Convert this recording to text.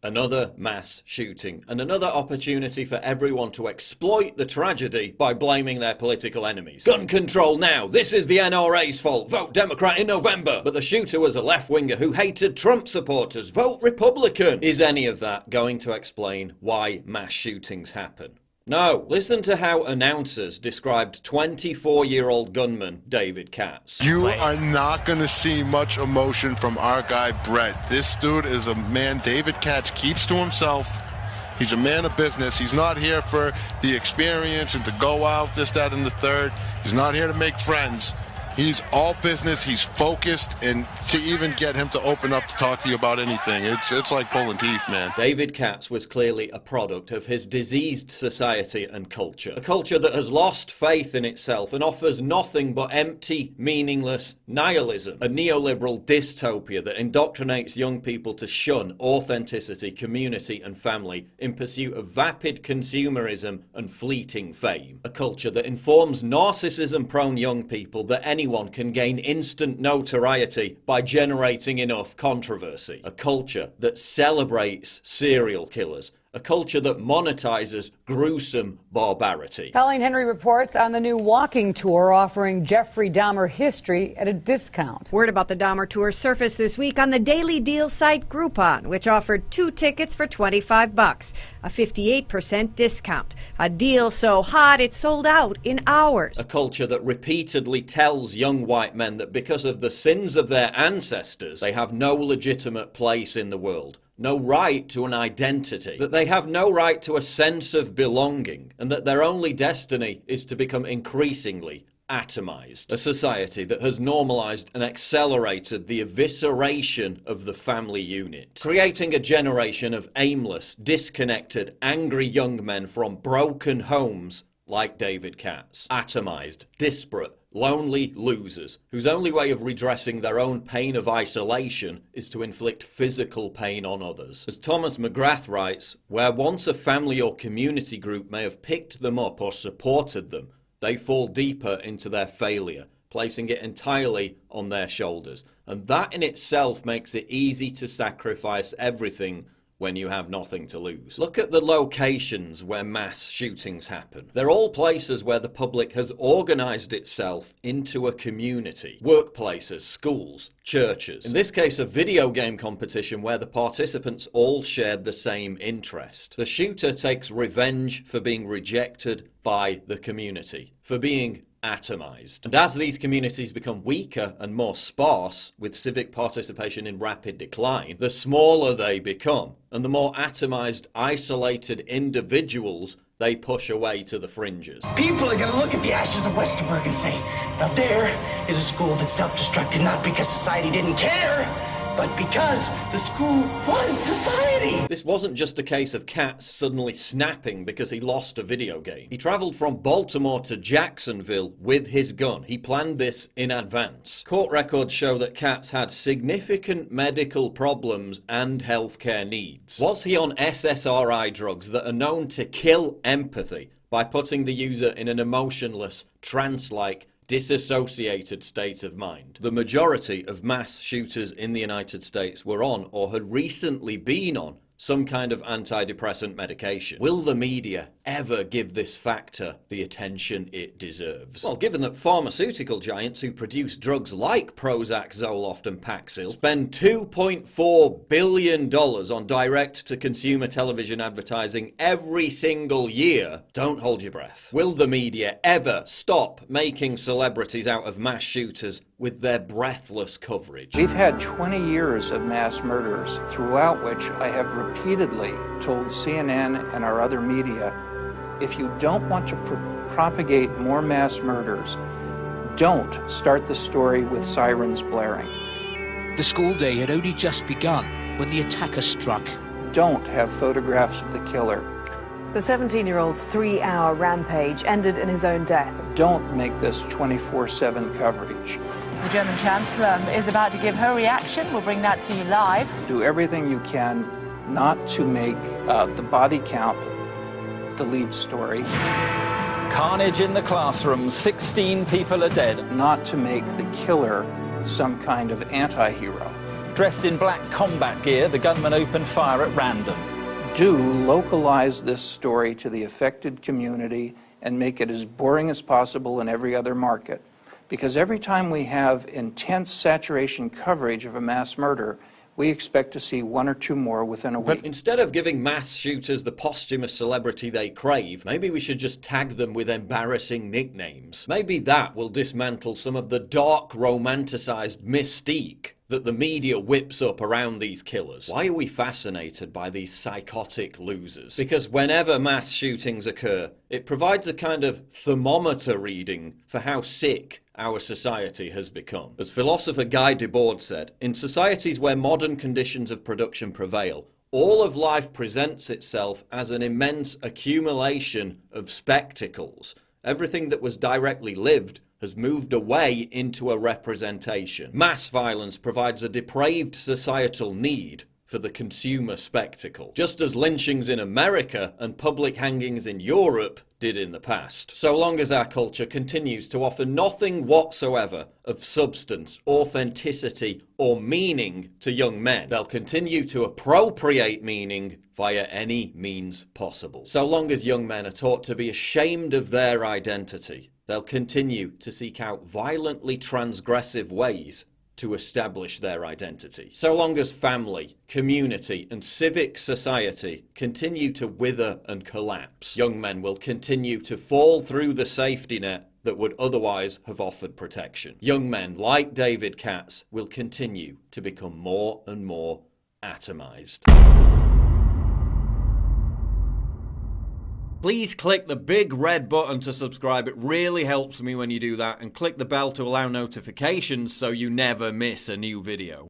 Another mass shooting, and another opportunity for everyone to exploit the tragedy by blaming their political enemies. Gun control now! This is the NRA's fault! Vote Democrat in November! But the shooter was a left-winger who hated Trump supporters! Vote Republican! Is any of that going to explain why mass shootings happen? No. Listen to how announcers described 24-year-old gunman David Katz. You are not going to see much emotion from our guy Brett. This dude is a man David Katz keeps to himself. He's a man of business. He's not here for the experience and to go out, this, that, and the third. He's not here to make friends. He's all business, he's focused, and to even get him to open up to talk to you about anything, it's like pulling teeth, man. David Katz was clearly a product of his diseased society and culture. A culture that has lost faith in itself and offers nothing but empty, meaningless nihilism. A neoliberal dystopia that indoctrinates young people to shun authenticity, community, and family in pursuit of vapid consumerism and fleeting fame. A culture that informs narcissism-prone young people that anyone can gain instant notoriety by generating enough controversy. A culture that celebrates serial killers. A culture that monetizes gruesome barbarity. Colleen Henry reports on the new walking tour offering Jeffrey Dahmer history at a discount. Word about the Dahmer tour surfaced this week on the daily deal site Groupon, which offered 2 tickets for $25, a 58% discount. A deal so hot it sold out in hours. A culture that repeatedly tells young white men that because of the sins of their ancestors, they have no legitimate place in the world. No right to an identity, that they have no right to a sense of belonging, and that their only destiny is to become increasingly atomized. A society that has normalized and accelerated the evisceration of the family unit, creating a generation of aimless, disconnected, angry young men from broken homes like David Katz. Atomized, disparate, lonely losers whose only way of redressing their own pain of isolation is to inflict physical pain on others. As Thomas McGrath writes, where once a family or community group may have picked them up or supported them, they fall deeper into their failure, placing it entirely on their shoulders. And that in itself makes it easy to sacrifice everything when you have nothing to lose. Look at the locations where mass shootings happen. They're all places where the public has organized itself into a community. Workplaces, schools, churches. In this case, a video game competition where the participants all shared the same interest. The shooter takes revenge for being rejected by the community, for being atomized. And as these communities become weaker and more sparse, with civic participation in rapid decline, the smaller they become, and the more atomized, isolated individuals they push away to the fringes. People are going to look at the ashes of Westerberg and say, now there is a school that self-destructed not because society didn't care, but because the school was society. This wasn't just a case of Katz suddenly snapping because he lost a video game. He traveled from Baltimore to Jacksonville with his gun. He planned this in advance. Court records show that Katz had significant medical problems and healthcare needs. Was he on SSRI drugs that are known to kill empathy by putting the user in an emotionless, trance-like, disassociated state of mind? The majority of mass shooters in the United States were on or had recently been on some kind of antidepressant medication. Will the media ever give this factor the attention it deserves? Well, given that pharmaceutical giants who produce drugs like Prozac, Zoloft and Paxil spend $2.4 billion on direct-to-consumer television advertising every single year, don't hold your breath. Will the media ever stop making celebrities out of mass shooters with their breathless coverage? We've had 20 years of mass murders, throughout which I have repeatedly told CNN and our other media, if you don't want to propagate more mass murders, don't start the story with sirens blaring. The school day had only just begun when the attacker struck. Don't have photographs of the killer. The 17-year-old's 3-hour rampage ended in his own death. Don't make this 24/7 coverage. The German Chancellor is about to give her reaction. We'll bring that to you live. Do everything you can not to make the body count the lead story. Carnage in the classroom, 16 people are dead. Not to make the killer some kind of anti-hero. Dressed in black combat gear, the gunman opened fire at random. Do localize this story to the affected community and make it as boring as possible in every other market. Because every time we have intense saturation coverage of a mass murder, we expect to see one or two more within a week. But instead of giving mass shooters the posthumous celebrity they crave, maybe we should just tag them with embarrassing nicknames. Maybe that will dismantle some of the dark, romanticized mystique that the media whips up around these killers. Why are we fascinated by these psychotic losers? Because whenever mass shootings occur, it provides a kind of thermometer reading for how sick our society has become. As philosopher Guy Debord said, in societies where modern conditions of production prevail, all of life presents itself as an immense accumulation of spectacles. Everything that was directly lived has moved away into a representation. Mass violence provides a depraved societal need for the consumer spectacle, just as lynchings in America and public hangings in Europe did in the past. So long as our culture continues to offer nothing whatsoever of substance, authenticity, or meaning to young men, they'll continue to appropriate meaning via any means possible. So long as young men are taught to be ashamed of their identity, they'll continue to seek out violently transgressive ways to establish their identity. So long as family, community, and civic society continue to wither and collapse, young men will continue to fall through the safety net that would otherwise have offered protection. Young men like David Katz will continue to become more and more atomized. Please click the big red button to subscribe. It really helps me when you do that. And click the bell to allow notifications so you never miss a new video.